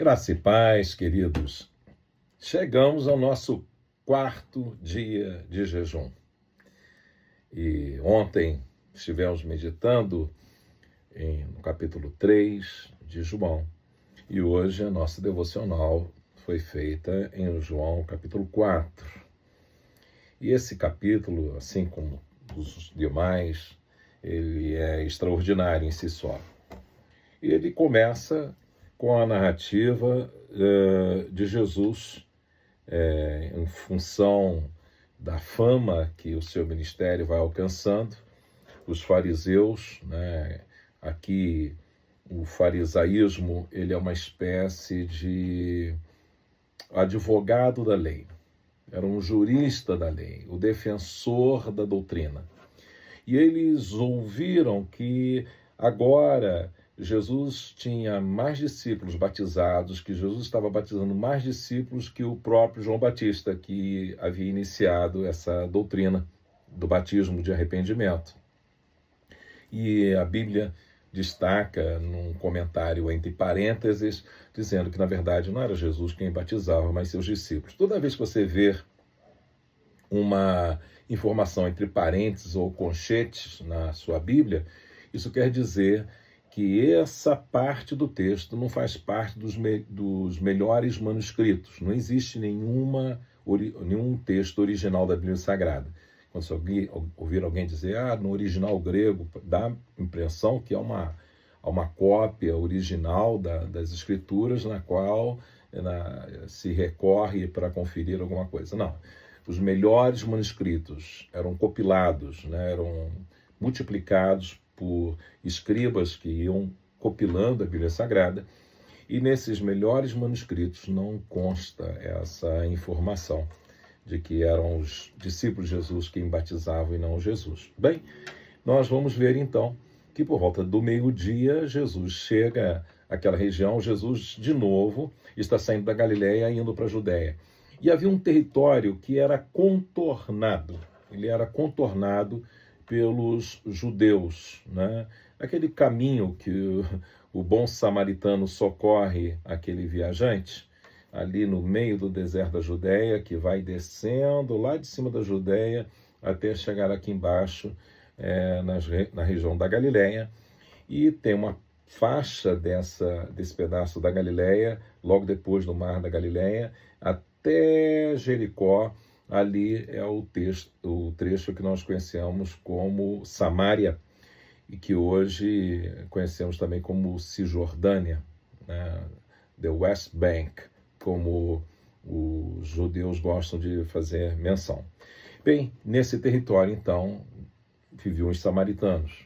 Graça e paz, queridos. Chegamos ao nosso quarto dia de jejum. E ontem estivemos meditando no capítulo 3 de João. E hoje a nossa devocional foi feita em João capítulo 4. E esse capítulo, assim como os demais, ele é extraordinário em si só. E ele começa com a narrativa de Jesus, em função da fama que o seu ministério vai alcançando. Os fariseus, né, aqui o farisaísmo, ele é uma espécie de advogado da lei, era um jurista da lei, o defensor da doutrina. E eles ouviram que agora Jesus tinha mais discípulos batizados, que Jesus estava batizando mais discípulos que o próprio João Batista, que havia iniciado essa doutrina do batismo de arrependimento. E a Bíblia destaca num comentário entre parênteses, dizendo que na verdade não era Jesus quem batizava, mas seus discípulos. Toda vez que você vê uma informação entre parênteses ou conchetes na sua Bíblia, isso quer dizer que essa parte do texto não faz parte dos melhores manuscritos. Não existe nenhum texto original da Bíblia Sagrada. Quando você ouvir alguém dizer, no original grego, dá a impressão que é uma cópia original das Escrituras na qual se recorre para conferir alguma coisa. Não. Os melhores manuscritos eram compilados, né, eram multiplicados por escribas que iam compilando a Bíblia Sagrada, e nesses melhores manuscritos não consta essa informação de que eram os discípulos de Jesus quem batizavam e não Jesus. Bem, nós vamos ver então que por volta do meio-dia Jesus chega àquela região. Jesus de novo está saindo da Galileia e indo para a Judéia. E havia um território que era contornado, ele era contornado pelos judeus, né? Aquele caminho que o bom samaritano socorre aquele viajante, ali no meio do deserto da Judéia, que vai descendo lá de cima da Judéia até chegar aqui embaixo, na região da Galileia, e tem uma faixa desse pedaço da Galileia, logo depois do Mar da Galileia, até Jericó. Ali é o trecho que nós conhecemos como Samaria, e que hoje conhecemos também como Cisjordânia, né? The West Bank, como os judeus gostam de fazer menção. Bem, nesse território, então, viviam os samaritanos.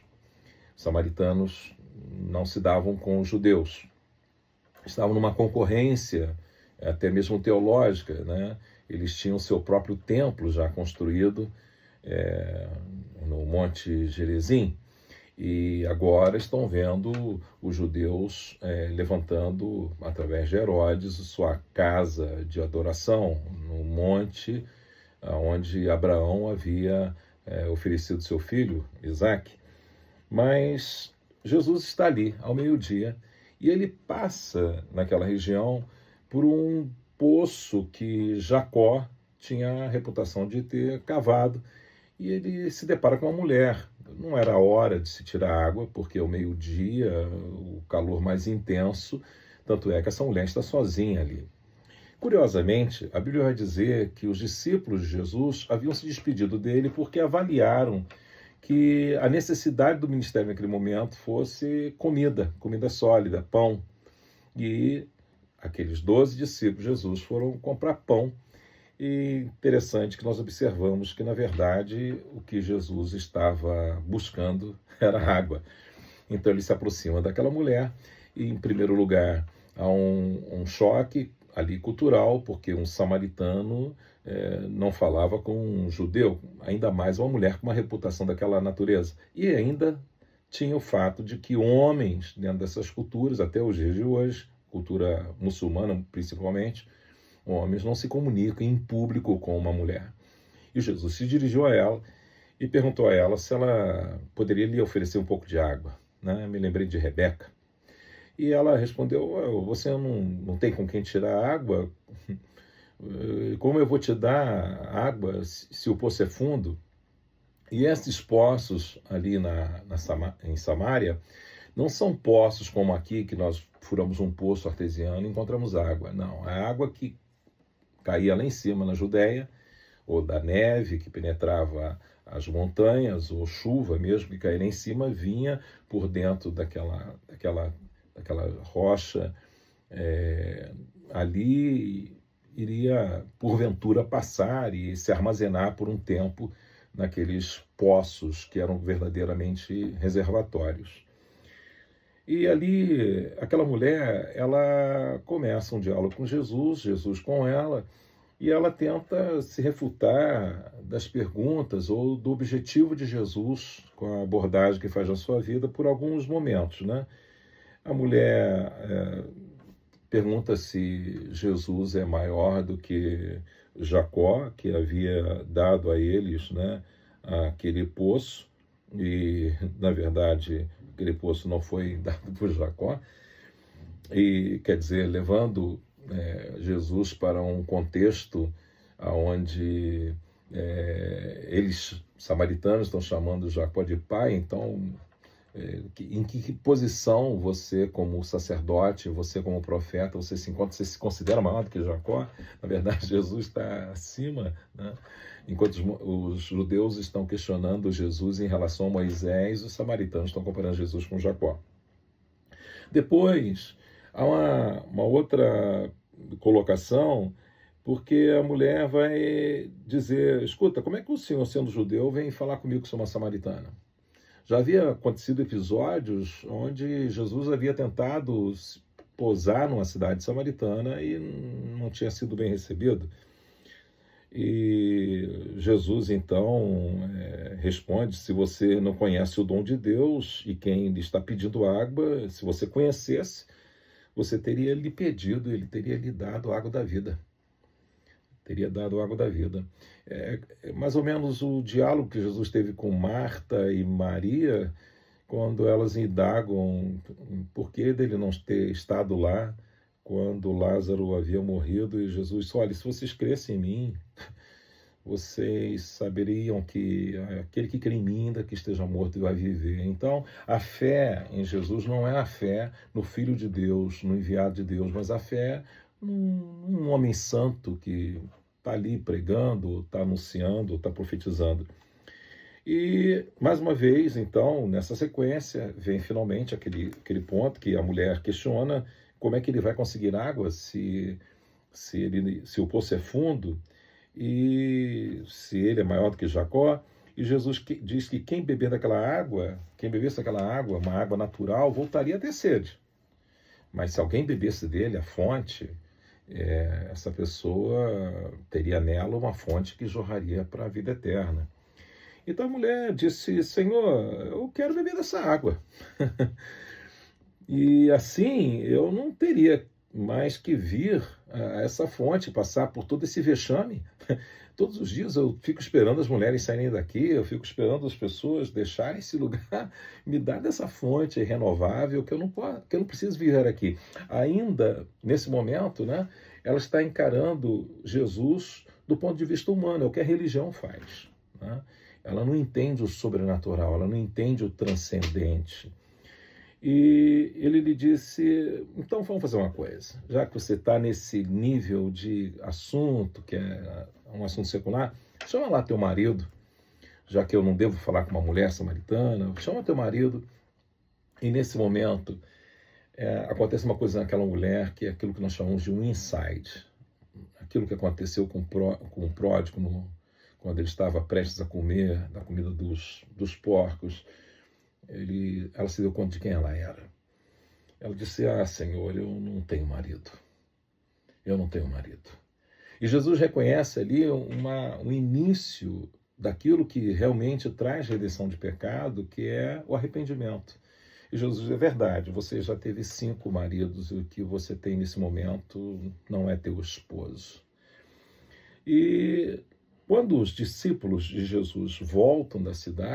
Os samaritanos não se davam com os judeus. Estavam numa concorrência, até mesmo teológica, né? Eles tinham seu próprio templo já construído no Monte Gerizim, e agora estão vendo os judeus levantando, através de Herodes, sua casa de adoração no monte onde Abraão havia oferecido seu filho, Isaque. Mas Jesus está ali ao meio-dia e ele passa naquela região por um poço que Jacó tinha a reputação de ter cavado, e ele se depara com uma mulher. Não era hora de se tirar água, porque ao meio-dia, o calor mais intenso, tanto é que essa mulher está sozinha ali. Curiosamente, a Bíblia vai dizer que os discípulos de Jesus haviam se despedido dele porque avaliaram que a necessidade do ministério naquele momento fosse comida sólida, pão. E aqueles 12 discípulos de Jesus foram comprar pão. E interessante que nós observamos que, na verdade, o que Jesus estava buscando era água. Então ele se aproxima daquela mulher e, em primeiro lugar, há um choque ali cultural, porque um samaritano não falava com um judeu, ainda mais uma mulher com uma reputação daquela natureza. E ainda tinha o fato de que homens, dentro dessas culturas, até os dias de hoje, cultura muçulmana principalmente, homens não se comunicam em público com uma mulher. E Jesus se dirigiu a ela e perguntou a ela se ela poderia lhe oferecer um pouco de água. Né? Me lembrei de Rebeca. E ela respondeu: você não tem com quem tirar água? Como eu vou te dar água se o poço é fundo? E esses poços ali em Samaria não são poços como aqui, que nós furamos um poço artesiano e encontramos água. Não, é água que caía lá em cima, na Judéia, ou da neve que penetrava as montanhas, ou chuva mesmo que caía lá em cima, vinha por dentro daquela rocha, ali iria, porventura, passar e se armazenar por um tempo naqueles poços que eram verdadeiramente reservatórios. E ali, aquela mulher, ela começa um diálogo com Jesus, Jesus com ela, e ela tenta se refutar das perguntas ou do objetivo de Jesus com a abordagem que faz na sua vida por alguns momentos, né? A mulher pergunta se Jesus é maior do que Jacó, que havia dado a eles, né, aquele poço, e, na verdade, aquele poço não foi dado por Jacó, e, quer dizer, levando Jesus para um contexto onde eles, samaritanos, estão chamando Jacó de pai, então em que posição você, como sacerdote, você como profeta, você se encontra, você se considera maior do que Jacó? Na verdade, Jesus está acima, né? Enquanto os judeus estão questionando Jesus em relação a Moisés, os samaritanos estão comparando Jesus com Jacó. Depois, há uma outra colocação, porque a mulher vai dizer: escuta, como é que o senhor, sendo judeu, vem falar comigo que sou uma samaritana? Já havia acontecido episódios onde Jesus havia tentado pousar numa cidade samaritana e não tinha sido bem recebido. E Jesus, então, responde: se você não conhece o dom de Deus e quem lhe está pedindo água, se você conhecesse, você teria lhe pedido, ele teria lhe dado a água da vida. Teria dado a água da vida. É mais ou menos o diálogo que Jesus teve com Marta e Maria, quando elas indagam por que dele não ter estado lá quando Lázaro havia morrido, e Jesus disse: olha, se vocês crescem em mim, vocês saberiam que aquele que crê em mim, ainda que esteja morto, vai viver. Então, a fé em Jesus não é a fé no Filho de Deus, no enviado de Deus, mas a fé num homem santo que está ali pregando, está anunciando, está profetizando. E, mais uma vez, então, nessa sequência, vem finalmente aquele ponto que a mulher questiona: como é que ele vai conseguir água se o poço é fundo e se ele é maior do que Jacó? E Jesus diz que quem bebesse daquela água, uma água natural, voltaria a ter sede. Mas se alguém bebesse dele, a fonte, essa pessoa teria nela uma fonte que jorraria para a vida eterna. Então a mulher disse: Senhor, eu quero beber dessa água. E assim eu não teria mais que vir a essa fonte, passar por todo esse vexame. Todos os dias eu fico esperando as mulheres saírem daqui, eu fico esperando as pessoas deixarem esse lugar, me dar dessa fonte renovável que eu não preciso viver aqui. Ainda nesse momento, né, ela está encarando Jesus do ponto de vista humano, é o que a religião faz, né? Ela não entende o sobrenatural, ela não entende o transcendente. E ele lhe disse: então vamos fazer uma coisa, já que você está nesse nível de assunto, que é um assunto secular, chama lá teu marido, já que eu não devo falar com uma mulher samaritana, chama teu marido. E nesse momento acontece uma coisa naquela mulher, que é aquilo que nós chamamos de um insight, aquilo que aconteceu com o pródigo quando ele estava prestes a comer da comida dos porcos. Ela se deu conta de quem ela era. Ela disse: Senhor, eu não tenho marido. Eu não tenho marido. E Jesus reconhece ali um início daquilo que realmente traz redenção de pecado, que é o arrependimento. E Jesus diz: é verdade, você já teve 5 maridos, e o que você tem nesse momento não é teu esposo. E quando os discípulos de Jesus voltam da cidade,